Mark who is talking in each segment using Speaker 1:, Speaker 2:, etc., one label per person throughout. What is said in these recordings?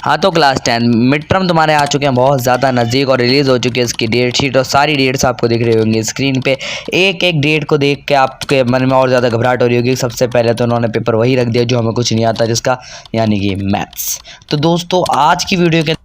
Speaker 1: हाँ तो class 10 mid term तुम्हारे आ चुके हैं बहुत ज़्यादा नज़दीक और रिलीज़ हो चुकी है इसकी डेट शीट और सारी डेट्स आपको दिख रही होंगी स्क्रीन पे। एक एक डेट को देख के आपके मन में और ज़्यादा घबराहट हो रही होगी। सबसे पहले तो उन्होंने पेपर वही रख दिया जो हमें कुछ नहीं आता, जिसका यानी कि मैथ्स। तो दोस्तों आज की वीडियो के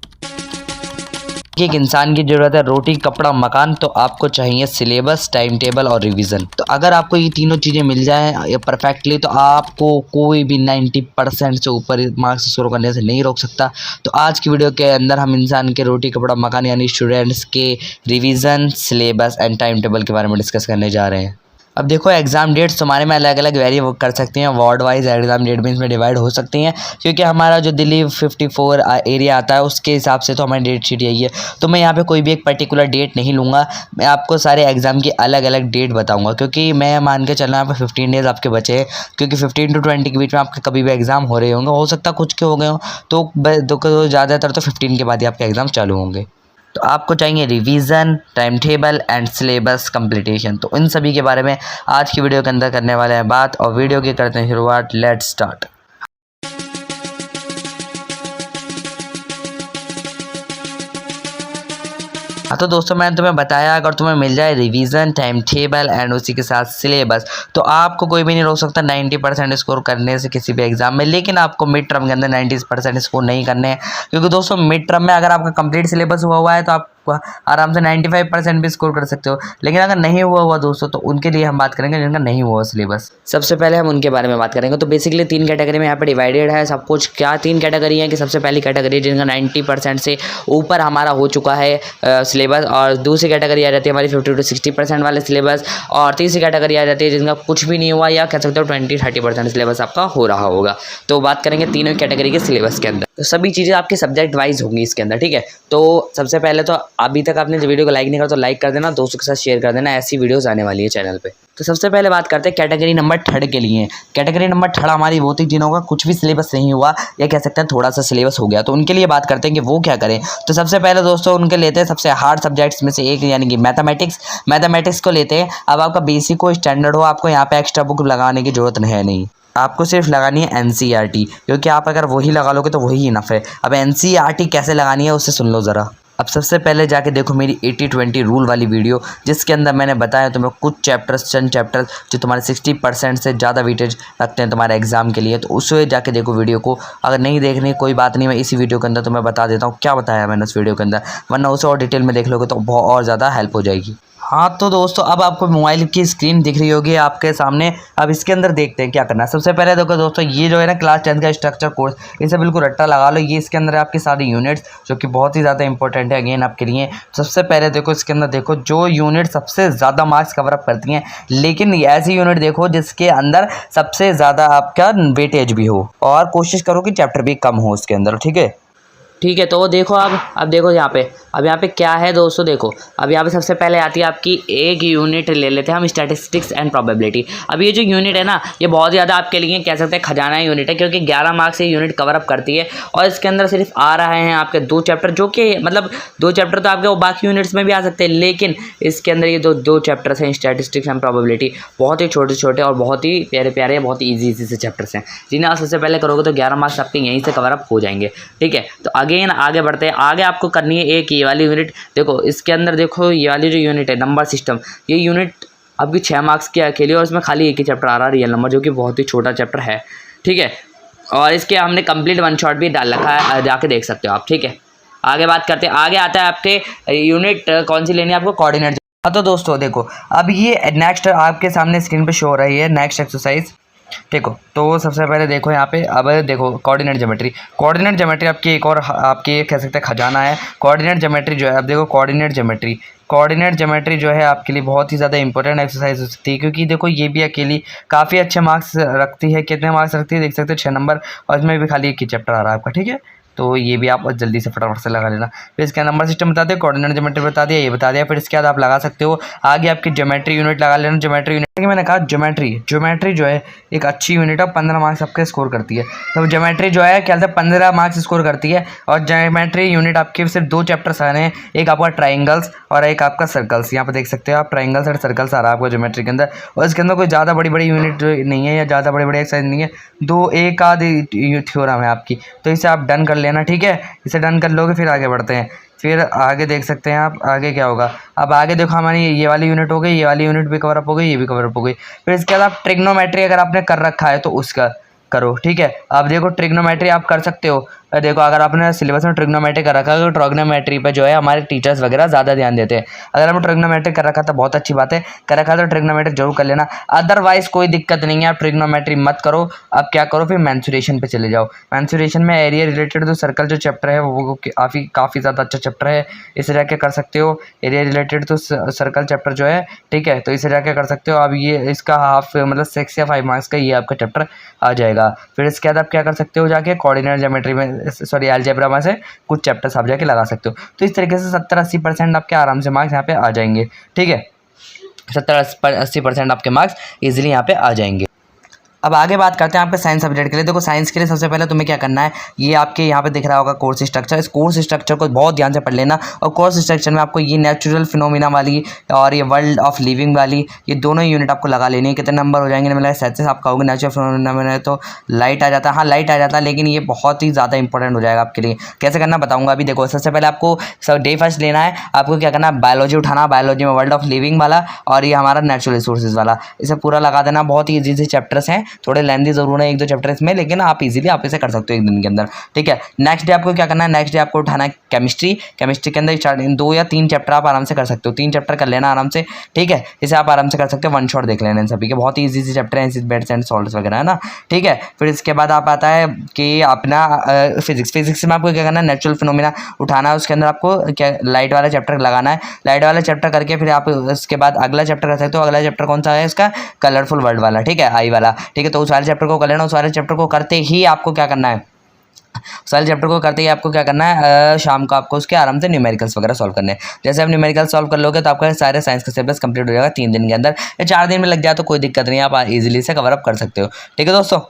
Speaker 1: एक इंसान की ज़रूरत है रोटी कपड़ा मकान, तो आपको चाहिए सिलेबस, टाइम टेबल और रिवीजन। तो अगर आपको ये तीनों चीज़ें मिल जाए परफेक्टली तो आपको कोई भी 90% से ऊपर मार्क्स स्कोर करने से नहीं रोक सकता। तो आज की वीडियो के अंदर हम इंसान के रोटी कपड़ा मकान यानी स्टूडेंट्स के revision, syllabus and time table के बारे में डिस्कस करने जा रहे हैं। अब देखो एग्ज़ाम डेट्स तुम्हारे में अलग अलग वेरी कर सकती हैं, वार्ड वाइज एग्ज़ाम डेट भी इसमें डिवाइड हो सकती हैं, क्योंकि हमारा जो दिल्ली 54 एरिया आता है उसके हिसाब से तो हमारी डेट शीट यही है। तो मैं यहाँ पे कोई भी एक पर्टिकुलर डेट नहीं लूँगा, मैं आपको सारे एग्ज़ाम की अलग अलग डेट बताऊँगा, क्योंकि मैं मान के चल रहा हूँ यहाँ पे 15 डेज़ आपके बचे हैं, क्योंकि 15 to 20 के बीच में आपके कभी भी एग्ज़ाम हो रहे होंगे, हो सकता है कुछ के हो गए हों, तो ज़्यादातर तो 15 के बाद ही आपके एग्ज़ाम चालू होंगे। तो आपको चाहिए revision, time table and syllabus completion. तो इन सभी के बारे में आज की वीडियो के अंदर करने वाले हैं बात, और वीडियो की करते हैं शुरुआत। Let's start. हाँ तो दोस्तों मैंने तुम्हें बताया, अगर तुम्हें मिल जाए रिवीजन, टाइम टेबल एंड उसी के साथ सिलेबस, तो आपको कोई भी नहीं रोक सकता 90% स्कोर करने से किसी भी एग्जाम में। लेकिन आपको मिड टर्म के अंदर 90% स्कोर नहीं करने हैं, क्योंकि दोस्तों मिड टर्म में अगर आपका कंप्लीट सिलेबस हुआ है तो आप आराम से 95% भी स्कोर कर सकते हो। लेकिन अगर नहीं हुआ दोस्तों, तो उनके लिए हम बात करेंगे जिनका नहीं हुआ सिलेबस। सबसे पहले हम उनके बारे में बात करेंगे। तो बेसिकली 3 कैटेगरी में यहाँ पे डिवाइडेड है सब कुछ। क्या 3 कैटेगरी है कि सबसे पहली कैटेगरी जिनका 90% से ऊपर हमारा हो चुका है सिलेबस, और दूसरी कैटेगरी आ जाती है हमारी 50 to 60% वाले सिलेबस, और तीसरी कैटेगरी आ जाती है जिनका कुछ भी नहीं हुआ या कह सकते हो 20-30% सिलेबस आपका हो रहा होगा। तो बात करेंगे तीनों कैटेगरी के सिलेबस के अंदर। तो सभी चीज़ें आपके सब्जेक्ट वाइज होंगी इसके अंदर, ठीक है। तो सबसे पहले तो अभी तक आपने वीडियो को लाइक नहीं करा तो लाइक कर देना, दोस्तों के साथ शेयर कर देना, ऐसी वीडियोस आने वाली है चैनल पे। तो सबसे पहले बात करते हैं कैटेगरी नंबर 3 के लिए। कैटेगरी नंबर 3 हमारी वो थी जिन्हों का कुछ भी सिलेबस नहीं हुआ या कह सकते हैं थोड़ा सा सिलेबस हो गया, तो उनके लिए बात करते हैं कि वो क्या करें। तो सबसे पहले दोस्तों उनके लेते हैं सबसे हार्ड सब्जेक्ट्स में से एक, यानी कि मैथमेटिक्स को लेते हैं। अब आपका बेसिक हो, स्टैंडर्ड हो, आपको यहाँ पे एक्स्ट्रा बुक लगाने की जरूरत है नहीं, आपको सिर्फ लगानी है एनसीईआरटी, क्योंकि आप अगर वही लगा लोगे तो वही इनफ है। अब एनसीईआरटी कैसे लगानी है उससे सुन लो ज़रा। अब सबसे पहले जाके देखो मेरी 80-20 रूल वाली वीडियो, जिसके अंदर मैंने बताया तुम्हें कुछ चंद चैप्टर्स जो तुम्हारे 60% से ज़्यादा वेटेज रखते हैं तुम्हारे एग्जाम के लिए। तो उससे जाके देखो वीडियो को। अगर नहीं देखनी कोई बात नहीं, मैं इसी वीडियो के अंदर तुम्हें बता देता हूँ क्या बताया मैंने उस वीडियो के अंदर, वरना उसे और डिटेल में देख लोगे तो बहुत और ज़्यादा हेल्प हो जाएगी। हाँ तो दोस्तों अब आपको मोबाइल की स्क्रीन दिख रही होगी आपके सामने। अब इसके अंदर देखते हैं क्या करना है। सबसे पहले देखो दोस्तों, ये जो है ना क्लास 10 का स्ट्रक्चर कोर्स, इसे बिल्कुल रट्टा लगा लो। ये इसके अंदर आपकी सारी यूनिट्स जो कि बहुत ही ज़्यादा इंपॉर्टेंट है अगेन आपके लिए। सबसे पहले देखो इसके अंदर देखो जो यूनिट सबसे ज़्यादा मार्क्स कवर अप करती हैं, लेकिन ऐसी यूनिट देखो जिसके अंदर सबसे ज़्यादा आपका वेटेज भी हो, और कोशिश करो कि चैप्टर भी कम हो उसके अंदर, ठीक है। तो देखो अब देखो यहाँ पे क्या है दोस्तों, देखो अब यहाँ पे सबसे पहले आती है आपकी एक यूनिट ले लेते हैं हम, स्टैटिस्टिक्स एंड प्रोबेबिलिटी। अब ये जो यूनिट है ना, ये बहुत ज़्यादा आपके लिए कह सकते हैं खजाना यूनिट है, क्योंकि 11 मार्क्स से यूनिट कवर अप करती है। और इसके अंदर सिर्फ आ रहे हैं आपके 2 चैप्टर, जो कि मतलब 2 चैप्टर तो आपके वो बाकी यूनिट्स में भी आ सकते हैं, लेकिन इसके अंदर ये दो चैप्टर्स हैं स्टैटिस्टिक्स एंड प्रोबेबिलिटी। बहुत ही छोटे छोटे और बहुत ही प्यारे प्यारे, बहुत ही ईजी से चैप्टर्स हैं, जिन्हें आप सबसे पहले करोगे तो 11 मार्क्स आपके यहीं से कवर अप हो जाएंगे, ठीक है। तो अगेन आगे बढ़ते हैं। आगे आपको करनी है एक ये वाली यूनिट। देखो इसके अंदर देखो ये वाली जो यूनिट है नंबर सिस्टम, ये यूनिट अभी 6 मार्क्स की अकेली, और इसमें खाली एक ही चैप्टर आ रहा है रियल नंबर, जो कि बहुत ही छोटा चैप्टर है, ठीक है। और इसके हमने कंप्लीट वन शॉट भी डाल रखा है, जाके देख सकते हो आप, ठीक है। आगे बात करते हैं। आगे आता है आपके यूनिट कौन सी लेनी है आपको, कोऑर्डिनेट। हाँ तो दोस्तों देखो अब ये नेक्स्ट आपके सामने स्क्रीन पे शो हो रही है नेक्स्ट एक्सरसाइज, देखो। तो सबसे पहले देखो यहाँ पे, अब देखो कोऑर्डिनेट ज्योमेट्री आपकी एक और आपकी कह सकते हैं खजाना है। कोऑर्डिनेट ज्योमेट्री जो है, अब देखो कोऑर्डिनेट ज्योमेट्री जो है आपके लिए बहुत ही ज़्यादा इंपॉर्टेंट एक्सरसाइज हो सकती है, क्योंकि देखो ये भी अकेली काफ़ी अच्छे मार्क्स रखती है। कितने मार्क्स रखती है देख सकते हो, 6 नंबर, और इसमें भी खाली एक ही चैप्टर आ रहा है आपका, ठीक है। तो ये भी आप जल्दी से फटाफट से लगा लेना। फिर इसका नंबर सिस्टम बता दिया, कोऑर्डिनेट ज्योमेट्री बता दिया, ये बता दिया। फिर इसके बाद आप लगा सकते हो आगे आपकी ज्योमेट्री यूनिट लगा लेना। ज्योमेट्री यूनिट देखिए मैंने कहा ज्योमेट्री जो है एक अच्छी यूनिट है, 15 मार्क्स आपके स्कोर करती है। तो ज्योमेट्री जो है क्या 15 मार्क्स स्कोर करती है। और ज्योमेट्री यूनिट आपके सिर्फ 2 चैप्टर्स आ रहे हैं, एक आपका ट्राइंगल्स और एक आपका सर्कल्स। यहाँ पर देख सकते हो आप ट्राइंगल्स और सर्कल्स आ रहा है आपको ज्योमेट्री के अंदर। और इसके अंदर कोई ज़्यादा बड़ी यूनिट नहीं है या ज़्यादा बड़ी एक्सरसाइज नहीं है, 1 आधी थ्योरम है आपकी। तो इसे आप डन कर लेना, ठीक है। इसे डन कर लोगे फिर आगे बढ़ते हैं। फिर आगे देख सकते हैं आप आगे क्या होगा। अब आगे देखो हमारी ये वाली यूनिट हो गई, ये वाली यूनिट भी कवर अप हो गई, ये भी कवर अप हो गई। फिर इसके बाद आप ट्रिग्नोमेट्री अगर आपने कर रखा है तो उसका करो, ठीक है। अब देखो ट्रिग्नोमेट्री आप कर सकते हो। देखो अगर आपने सिलेबस में ट्रिग्नोमेट्री कर रखा है तो ट्रिग्नोमेट्री पे जो है हमारे टीचर्स वगैरह ज़्यादा ध्यान देते हैं। अगर आपने ट्रिग्नोमेट्री कर रखा तो बहुत अच्छी बात है, कर रखा है तो ट्रिग्नोमेट्री जरूर कर लेना। अदरवाइज कोई दिक्कत नहीं है, आप ट्रिग्नोमेट्री मत करो। आप क्या करो फिर मेंसुरेशन पे चले जाओ। मेंसुरेशन में एरिया रिलेटेड जो सर्कल जो चैप्टर है वो काफ़ी ज़्यादा अच्छा चैप्टर है, इसे जाके कर सकते हो। एरिया रिलेटेड तो सर्कल चैप्टर जो है, ठीक है, तो इसे जाके कर सकते हो। अब ये इसका हाफ मतलब 6 या 5 मार्क्स का ये आपका चैप्टर आ जाएगा। फिर इसके बाद आप क्या कर सकते हो, जाके कोऑर्डिनेट ज्योमेट्री में अलजेब्रा में से कुछ चैप्टर्स आप जाके लगा सकते हो। तो इस तरीके से 70-80% आपके आराम से मार्क्स यहाँ पे आ जाएंगे, ठीक है। 70-80% आपके मार्क्स इजीली यहाँ पे आ जाएंगे। अब आगे बात करते हैं आपके साइंस सब्जेक्ट के लिए। देखो साइंस के लिए सबसे पहले तुम्हें क्या करना है, ये आपके यहाँ पे दिख रहा होगा कोर्स स्ट्रक्चर। इस कोर्स स्ट्रक्चर को बहुत ध्यान से पढ़ लेना। और कोर्स स्ट्रक्चर में आपको ये नेचुरल फिनोमिना वाली और ये वर्ल्ड ऑफ लिविंग वाली ये दोनों यूनिट आपको लगा लेनी है। कितने नंबर हो जाएंगे, मतलब 37 आप कहोगे। नेचुरल फिनोमिना में तो लाइट आ जाता है, हाँ लाइट आ जाता है, लेकिन ये बहुत ही ज़्यादा इंपॉर्टेंट हो जाएगा आपके लिए। कैसे करना बताऊँगा अभी। देखो सबसे पहले आपको डे फर्स्ट लेना है, आपको क्या करना है, बायोलॉजी उठाना। बायोलॉजी में वर्ल्ड ऑफ लिविंग वाला और ये हमारा नेचुरल रिसोर्सेज वाला, इसे पूरा लगा देना। बहुत ही ईजी चैप्टर्स हैं, थोड़े लेंथी जरूर है 1-2 चैप्टर इसमें, लेकिन आप इजीली आप इसे कर सकते हो एक दिन के अंदर, ठीक है। नेक्स्ट डे आपको क्या करना है, नेक्स्ट डे आपको उठाना है केमिस्ट्री के अंदर 2 या 3 चैप्टर आप आराम से कर सकते हो। 3 चैप्टर कर लेना आराम से, ठीक है। इसे आप आराम से कर सकते हो, वन शॉट देख लेना इन सभी के। बहुत ही ईजी चैप्टर हैं, बेड्स एंड सॉल्ट्स वगैरह, है ना, ठीक है। फिर इसके बाद आप आता है कि अपना फिजिक्स में आपको क्या करना है, नेचुरल फिनोमिना उठाना है। उसके अंदर आपको क्या लाइट वाला चैप्टर लगाना है। लाइट वाला चैप्टर करके फिर आप उसके बाद अगला चैप्टर कर सकते हो। अगला चैप्टर कौन सा है इसका, कलरफुल वर्ल्ड वाला, ठीक है, आई वाला, ठीक है। तो उस वाले चैप्टर को कर लेना। उस वाले चैप्टर को करते ही आपको क्या करना है, सारे चैप्टर को करते ही आपको क्या करना है, शाम को आपको उसके आराम से न्यूमेरिकल्स वगैरह सॉल्व करने हैं। जैसे आप न्यूमेरिकल्स सॉल्व कर लोगे तो आपका सारे साइंस का सिलेबस कंप्लीट हो जाएगा 3 दिन के अंदर। या 4 दिन में लग जाए तो कोई दिक्कत नहीं है, आप इजीली से कवर अप कर सकते हो, ठीक है दोस्तों।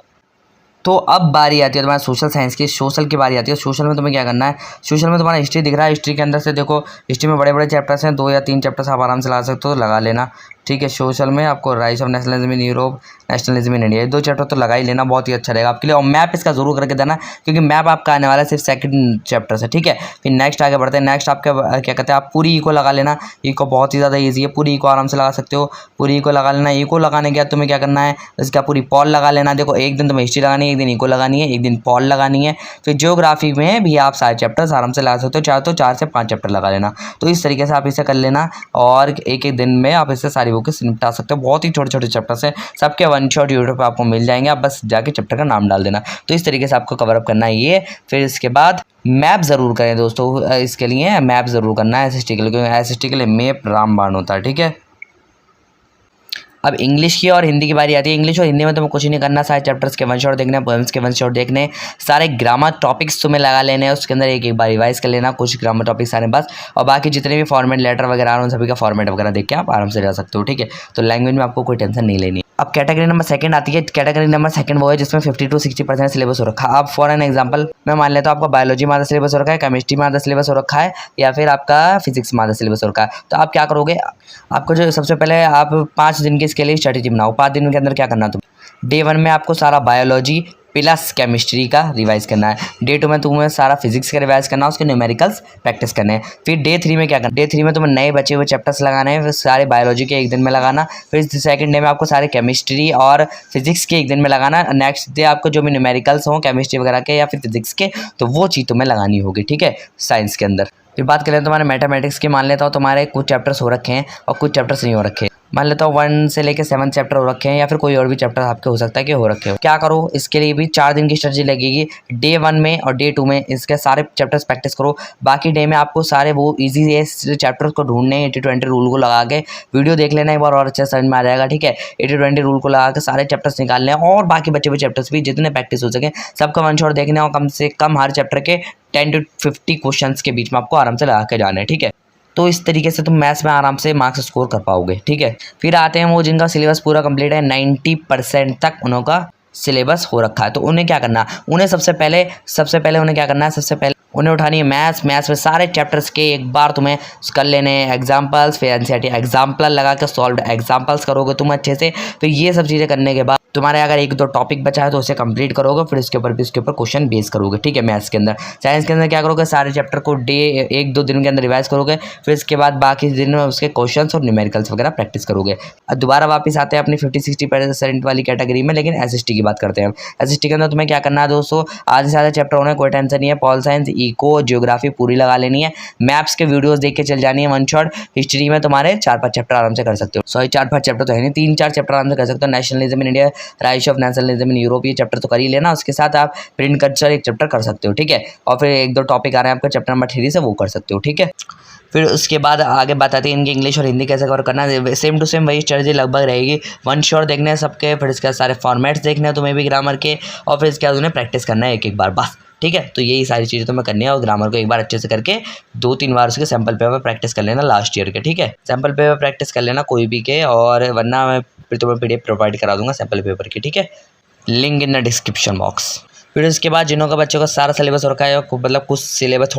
Speaker 1: तो अब बारी आती है तुम्हारा सोशल साइंस की। सोशल की बारी आती है। सोशल में तुम्हें क्या करना है, सोशल में तुम्हारा हिस्ट्री दिख रहा है। हिस्ट्री के अंदर से देखो, हिस्ट्री में बड़े चैप्टर्स हैं, 2 या 3 चैप्टर्स आप आराम से ला सकते हो, लगा लेना, ठीक है। सोशल में आपको rise of nationalism in Europe, nationalism in India, ये 2 चैप्टर तो लगा ही लेना, बहुत ही अच्छा रहेगा आपके लिए। और मैप इसका जरूर करके देना, क्योंकि मैप आपका आने वाला सिर्फ सेकंड चैप्टर से, ठीक है। फिर नेक्स्ट आगे बढ़ते हैं। नेक्स्ट आपका क्या कहते हैं, आप पूरी इको लगा लेना। इको बहुत ही ज़्यादा ईजी है, पूरी इको आराम से लगा सकते हो। पूरी इको लगा लेना। इको लगाने के बाद तुम्हें क्या करना है, इसका पूरी पॉल लगा लेना। देखो एक दिन तुम्हें हिस्ट्री लगानी है, एक दिन इको लगानी है, एक दिन पॉल लगानी है। फिर ज्योग्राफी में भी आप सारे चैप्टर्स आराम से लगा सकते हो, चाहे तो 4 से 5 चैप्टर लगा लेना। तो इस तरीके से आप इसे कर लेना और एक दिन में आप इससे सारी बुक निपटा सकते हो। बहुत ही छोटे चैप्टर्स हैं, सबके वन शॉट यूट्यूब पे आपको मिल जाएंगे, आप बस जाके चैप्टर का नाम डाल देना। तो इस तरीके से आपको कवर अप करना है ये। फिर इसके बाद मैप ज़रूर करें दोस्तों, इसके लिए मैप ज़रूर करना है एसएसटी के लिए, क्योंकि एसएसटी के लिए मैप रामबाण होता है, ठीक है। अब इंग्लिश की और हिंदी की बारी आती है। इंग्लिश और हिंदी में तुम्हें कुछ नहीं करना, सारे चैप्टर्स के वन शॉट देखने, पोएम्स के वन शॉट देखने, सारे ग्रामर टॉपिक्स तुम्हें लगा लेने हैं। उसके अंदर एक बार रिवाइज कर लेना कुछ ग्रामर टॉपिक्स सारे बस। और बाकी जितने भी फॉर्मेट लेटर वगैरह आ रहे हैं उन सभी का फॉर्मेट वगैरह देख के आप आराम से जा सकते हो, ठीक है। तो लैंग्वेज में आपको कोई टेंशन नहीं लेनी। अब कैटेगरी नंबर 2 आती है। कैटेगरी नंबर 2 वो है जिसमें 50-60% सिलेबस हो रखा है। अब फॉर एन एग्जांपल मैं मान लेता हूँ आपका बायोलॉजी में आधा सिलेबस हो रखा है, केमिस्ट्री में आधा सिलेबस हो रखा है, या फिर आपका फिजिक्स में आधा सिलेबस हो रखा है। तो आप क्या करोगे, आपको जो सबसे पहले आप 5 दिन की इसके लिए स्ट्रेटेजी बनाओ। 5 दिन के अंदर क्या करना, तुम डे 1 में आपको सारा बायोलॉजी प्लस केमिस्ट्री का रिवाइज करना है। डे 2 में तुम्हें सारा फिजिक्स का रिवाइज करना है, उसके न्यूमेरिकल्स प्रैक्टिस करने हैं। फिर डे 3 में क्या करना, डे 3 में तुम्हें नए बचे हुए चैप्टर्स लगाने हैं, फिर सारे बायोलॉजी के एक दिन में लगाना। फिर सेकंड डे में आपको सारे केमिस्ट्री और फिजिक्स के एक दिन में लगाना। नेक्स्ट डे आपको जो भी न्यूमेरिकल्स हों केमिस्ट्री वगैरह के या फिर फिजिक्स के, तो वो चीज़ तुम्हें लगानी होगी, ठीक है, साइंस के अंदर। फिर बात करें तुम्हारे मैथमेटिक्स की। मान लेता हूँ तुम्हारे कुछ चैप्टर्स हो रखे हैं और कुछ चैप्टर्स नहीं हो रखे। मान लेता हूँ 1 से लेकर 7 चैप्टर हो रखे हैं, या फिर कोई और भी चैप्टर आपके हो सकता है कि हो रखे हो। क्या करो, इसके लिए भी 4 दिन की स्ट्रेटजी लगेगी। डे 1 में और डे 2 में इसके सारे चैप्टर्स प्रैक्टिस करो। बाकी डे में आपको सारे वो ईजी चैप्टर्स को ढूंढने, 80-20 रूल को लगा के वीडियो देख लेना एक बार और अच्छे समझ में आ जाएगा, ठीक है। 80-20 रूल को लगा के सारे चैप्टर्स निकालने हैं और बाकी बचे हुए चैप्टर्स भी जितने प्रैक्टिस हो सके सबका वन शॉट देखने, और कम से कम हर चैप्टर के 10 to 50 क्वेश्चन के बीच में आपको आराम से लगा के जाना है, ठीक है। तो इस तरीके से तुम मैथ्स में आराम से मार्क्स स्कोर कर पाओगे। ठीक है, फिर आते हैं वो जिनका सिलेबस पूरा कंप्लीट है, 90% तक उनका सिलेबस हो रखा है। तो उन्हें क्या करना, उन्हें सबसे पहले उन्हें क्या करना है, सबसे पहले उन्हें उठानी है मैथ्स में सारे चैप्टर्स के एक बार तुम्हें कर लेने हैं एग्जाम्पल्स, फिर एनसीईआरटी एग्जाम्पल लगा के सॉल्व एग्जाम्पल्स करोगे तुम अच्छे से। फिर ये सब चीज़ें करने के बाद तुम्हारे अगर एक दो टॉपिक बचा है तो उसे कंप्लीट करोगे, फिर उसके ऊपर क्वेश्चन बेस करोगे। ठीक है, मैथ्स के अंदर। साइंस के अंदर क्या करोगे, सारे चैप्टर को एक दो दिन के अंदर रिवाइज करोगे, फिर इसके बाद बाकी दिन में उसके क्वेश्चंस और न्यूमेरिकल्स वगैरह प्रैक्टिस करोगे। अब दोबारा वापस आते हैं अपनी 50-60% वाली कैटेगरी में, लेकिन एसएसटी की बात करते हैं। एसएसटी के अंदर तुम्हें क्या करना है दोस्तों, आधे से ज़्यादा चैप्टर होने कोई टेंशन नहीं है। पॉल साइंस, इको, जियोग्राफी पूरी लगा लेनी है। मैप्स के वीडियोस देख के चल जानी है वन शॉट। हिस्ट्री में तुम्हारे 4-5 चैप्टर आराम से कर सकते हो। सॉरी 4-5 चैप्टर तो है नहीं, 3-4 चैप्टर आराम से कर सकते हो। Nationalism in India, rise of nationalism in Europe, ये चैप्टर तो कर ही लेना। उसके साथ आप प्रिंट कल्चर एक चैप्टर कर सकते हो। ठीक है, और फिर एक दो टॉपिक आ रहे हैं आपका चैप्टर नंबर 3 से, वो कर सकते हो। ठीक है, फिर उसके बाद आगे बताते हैं इनकी इंग्लिश और हिंदी कैसे कवर करना है। सेम टू सेम वही स्ट्रेटजी लगभग रहेगी। वन शॉट देखने हैं सबके, फिर इसके सारे फॉर्मेट्स देखने हैं तुम्हें भी ग्रामर के, और फिर इसके बाद उन्हें प्रैक्टिस करना है एक बार बस। ठीक है, तो यही सारी चीज़ें तुम्हें करनी है, और ग्रामर को एक बार अच्छे से करके 2-3 बार उसके सैम्पल पेपर प्रैक्टिस कर लेना लास्ट ईयर के। ठीक है, सैम्पल पेपर प्रैक्टिस कर लेना कोई भी के, और वरना मैं फिर तुम्हें PDF प्रोवाइड करा दूंगा सैम्पल पेपर की। ठीक है, link in the description box. फिर उसके बाद जिनों का बच्चों का सारा सिलेबस हो रखा है, मतलब कुछ सिलेबस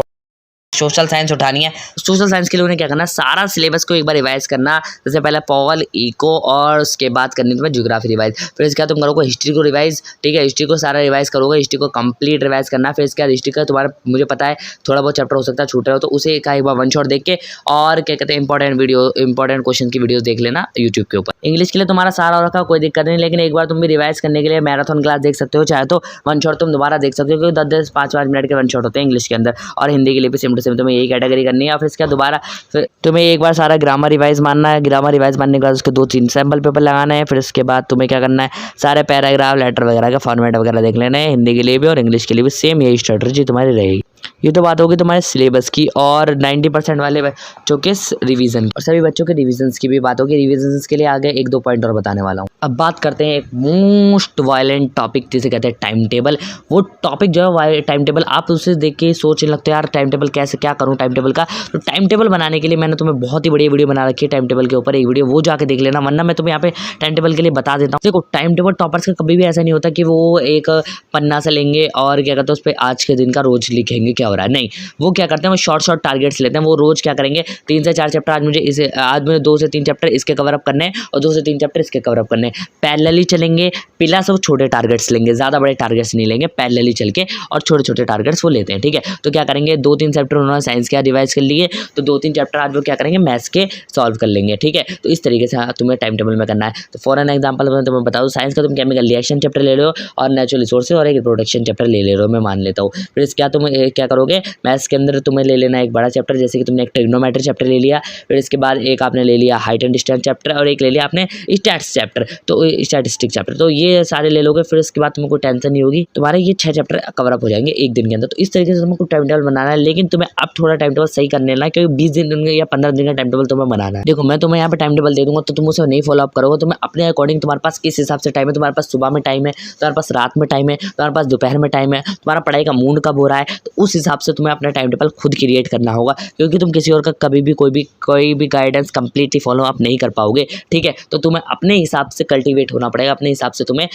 Speaker 1: सोशल साइंस उठानी है, सोशल साइंस के लिए उन्हें क्या करना है, सारा सिलेबस को एक बार रिवाइज करना। जैसे पहले पॉल, इको, और उसके बाद करनी तुम्हें ज्योग्राफी रिवाइज। फिर इसके बाद तुम करोगे हिस्ट्री को रिवाइज। ठीक है, हिस्ट्री को सारा रिवाइज करोगे, हिस्ट्री को कंप्लीट रिवाइज करना। फिर इसके बाद हिस्ट्री का तुम्हारा, मुझे पता है थोड़ा बहुत चैप्टर हो सकता है छूट रहा हो, तो उसे एक बार वन शॉट देख के, और क्या कहते हैं इंपॉर्टेंट क्वेश्चन की वीडियोस देख लेना यूट्यूब के ऊपर। इंग्लिश के लिए तुम्हारा सारा हो रखा, कोई दिक्कत नहीं, लेकिन एक बार तुम भी रिवाइज करने के लिए मैराथन क्लास देख सकते हो, चाहे तो वन शॉट तुम दोबारा देख सकते हो, क्योंकि 10-10, 5-5 मिनट के वन शॉट होते हैं इंग्लिश के अंदर। और हिंदी के लिए भी सेम टू सेम तुम्हें यही कैटेगरी करनी है। और फिर इसके बाद दोबारा फिर तुम्हें एक बार सारा ग्रामर रिवाइज मानना है। ग्रामर रिवाइज मानने के बाद उसके 2-3 सैम्पल पेपर लगाना है। फिर उसके बाद तुम्हें क्या करना है, सारे पैराग्राफ, लेटर वगैरह का फॉर्मेट वगैरह देख लेना है। हिंदी के लिए भी और इंग्लिश के लिए भी सेम यही स्ट्रेटजी तुम्हारी रहेगी। ये तो बात होगी तुम्हारे सिलेबस की, और 90% वाले बच्चों के रिवीजन की, और सभी बच्चों के रिवीजन्स की भी बात होगी। रिवीजन्स के लिए आगे 1-2 पॉइंट और बताने वाला हूँ। अब बात करते हैं एक मोस्ट वायलेंट टॉपिक जिसे कहते हैं टाइम टेबल। वो टॉपिक जो है टाइम टेबल, आप उसे देख के सोचने लगते हैं यार टाइम टेबल कैसे, क्या करूँ टाइम टेबल का। तो टाइम टेबल बनाने के लिए मैंने तुम्हें बहुत ही बढ़िया वीडियो बना रखी है टाइम टेबल के ऊपर, एक वीडियो वो जाके देख लेना, वरना मैं तुम्हें यहाँ पे टाइम टेबल के लिए बता देता हूँ। देखो, टाइम टेबल टॉपर्स का कभी भी ऐसा नहीं होता कि वो एक पन्ना से लेंगे और क्या कहते हैं उस पर आज के दिन का रोज लिखेंगे क्या हो रहा है। नहीं, वो क्या करते हैं, वो शॉर्ट टारगेट्स लेते हैं। वो रोज क्या करेंगे, 3 से 4 चैप्टर, आज मुझे 2 से 3 चैप्टर इसके कवर अप करने हैं, और 2 से 3 चैप्टर इसके कवर अप करने हैं। पैरेलली चलेंगे, पिला सब छोटे टारगेट्स लेंगे, ज़्यादा बड़े टारगेट्स नहीं लेंगे, पैरेलली चल के, और छोटे छोटे टारगेट्स वो लेते हैं। ठीक है, तो क्या करेंगे, 2-3 चैप्टर उन्होंने साइंस के रिवाइज कर लिए, तो 2-3 चैप्टर आज वो क्या करेंगे, मैथ्स के सॉल्व कर लेंगे। ठीक है, तो इस तरीके से तुम्हें टाइम टेबल में करना है। तो फॉर एन एग्जाम्पल मैं तुम्हें बता दूँ, साइंस का तुम केमिकल रिएक्शन चैप्टर ले लो, और नेचुरल रिसोर्सेज और एक रिप्रोडक्शन चैप्टर ले रहे हो, मैं मान लेता हूँ। फिर क्या तुम क्या करोगे, मैथ्स के अंदर तुम्हें ले लेना एक बड़ा चैप्टर, जैसे कि तुमने एक ट्रिग्नोमेट्री चैप्टर ले लिया। फिर इसके बाद एक आपने ले लिया हाइट एंड डिस्टेंस चैप्टर, और एक ले लिया आपने स्टैट्स चैप्टर, तो स्टैटिस्टिक चैप्टर। तो ये सारे ले लोगे, फिर इसके बाद तुम्हें कोई टेंशन नहीं होगी, तुम्हारे ये 6 चैप्टर कवर अप हो जाएंगे एक दिन के अंदर। तो इस तरीके से तुमको टाइम टेबल बनाना है, लेकिन तुम्हें अब थोड़ा टाइम टेबल सही करने लेना है, क्योंकि 20 दिन या 15 दिन का टाइम टेबल तुम्हें बनाना है। देखो, मैं तुम्हें यहाँ पे टाइम टेबल दे दूंगा, तो तुम उसे नहीं फॉलो अप करोगे। तुम्हें अपने अकॉर्डिंग, तुम्हारे पास किस हिसाब से टाइम है, तुम्हारे पास सुबह में टाइम है, तुम्हारे पास रात में टाइम है, तुम्हारे पास दोपहर में टाइम है, तुम्हारा पढ़ाई का मूड कब हो रहा है, तो उस हिसाब से तुम्हें अपना टाइम टेबल खुद क्रिएट करना होगा, क्योंकि तुम किसी और का कभी भी कोई भी गाइडेंस कंप्लीटली फॉलो अप नहीं कर पाओगे। ठीक है, तो तुम्हें अपने हिसाब से कल्टीवेट होना पड़ेगा, अपने हिसाब से तुम्हें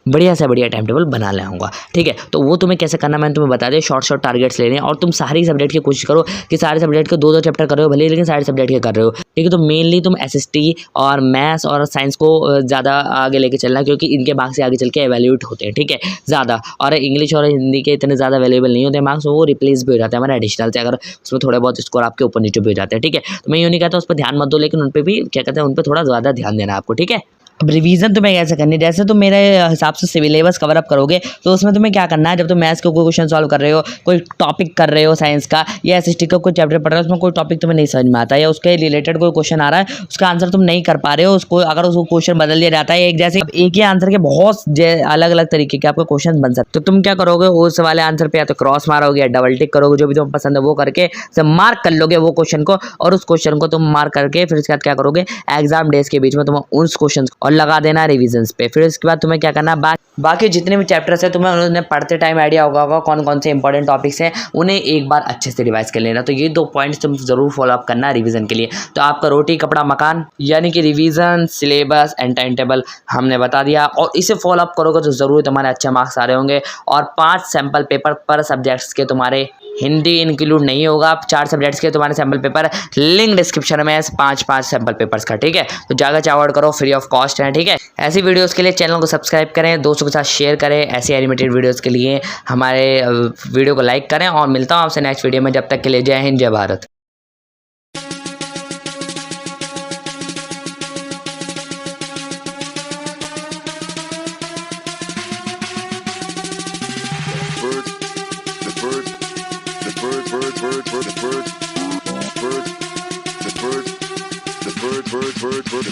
Speaker 1: बढ़िया से बढ़िया टाइम टेबल बना ले आऊँगा। ठीक है, तो वो तुम्हें कैसे करना मैंने तुम्हें बता दिया। शॉर्ट टारगेट्स लेने हैं, और तुम सारी सब्जेक्ट की कोशिश करो कि सारे सब्जेक्ट के 2-2 चैप्टर कर रहे हो भले, लेकिन सारे सब्जेक्ट के कर रहे हो। ठीक है, तो मेनली तुम एसएसटी और मैथ्स और साइंस को ज़्यादा आगे लेके चलना, क्योंकि इनके मार्क्स से आगे चल के एवेल्यूएट होते हैं। ठीक है, ज़्यादा, और इंग्लिश और हिंदी के इतने ज़्यादा अवेलेबल नहीं होते मार्क्स, वो रिप्लेस भी हो जाते हैं हमारे एडिशनल से, अगर उसमें थोड़े बहुत स्कोर आपके ऊपर नीचे भी हो जाते हैं। ठीक है, तो मैं ये नहीं कहता उस पर ध्यान मत दो, लेकिन उन पर भी क्या कहते हैं, उन पर थोड़ा ज़्यादा ध्यान देना है आपको। ठीक है, अब रिवीजन तुम्हें कैसे करनी है, जैसे तुम मेरे हिसाब से सिलेबस कवर अप करोगे, तो उसमें तुम्हें क्या करना है, जब तुम मैथ्स का कोई क्वेश्चन सॉल्व कर रहे हो, कोई टॉपिक कर रहे हो साइंस का, या एसएसटी का कोई चैप्टर पढ़ रहे हो, उसमें कोई टॉपिक तुम्हें नहीं समझ में आता है, या उसके रिलेटेड कोई क्वेश्चन आ रहा है, उसका आंसर तुम नहीं कर पा रहे हो, उसको अगर उसको क्वेश्चन बदल दिया जाता है, एक जैसे एक ही आंसर के बहुत अलग अलग तरीके के आपको क्वेश्चन बन सकते, तो तुम क्या करोगे, उस वाले आंसर पे या तो क्रॉस मारोगे या डबल टिक करोगे, जो भी तुम्हें पसंद है वो करके मार्क कर लोगे वो क्वेश्चन को, और उस क्वेश्चन को तुम मार्क करके फिर इसके बाद क्या करोगे, एग्जाम डेज के बीच में तुम उस क्वेश्चन और लगा देना रिविजन्स पे। फिर उसके बाद तुम्हें क्या करना, बाकी जितने भी चैप्टर्स है तुम्हें उन्होंने पढ़ते टाइम आइडिया होगा कौन कौन से इंपॉर्टेंट टॉपिक्स हैं, उन्हें एक बार अच्छे से रिवाइज कर लेना। तो ये 2 पॉइंट्स तुम जरूर फॉलो अप करना रिवीजन के लिए। तो आपका रोटी कपड़ा मकान यानी कि revision, syllabus and time table हमने बता दिया, और इसे फॉलो अप करोगे तो ज़रूर तुम्हारे अच्छे मार्क्स आ रहे होंगे। और 5 सैम्पल पेपर पर सब्जेक्ट्स के तुम्हारे, हिंदी इंक्लूड नहीं होगा, 4 सब्जेक्ट्स के तुम्हारे सैम्पल पेपर, लिंक डिस्क्रिप्शन में 5 सैम्पल पेपर्स का, ठीक है। तो जाकर चावड़ करो, फ्री ऑफ कॉस्ट है, ठीक है। ऐसी वीडियोस के लिए चैनल को सब्सक्राइब करें, दोस्तों के साथ शेयर करें। ऐसी एनिमेटेड वीडियोस के लिए हमारे वीडियो को लाइक करें, और मिलता हूँ आपसे नेक्स्ट वीडियो में। जब तक के लिए जय हिंद, जय भारत।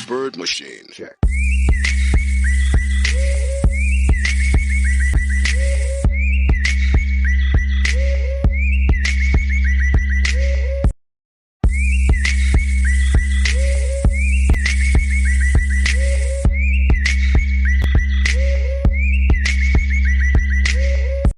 Speaker 2: Bird machine. Check.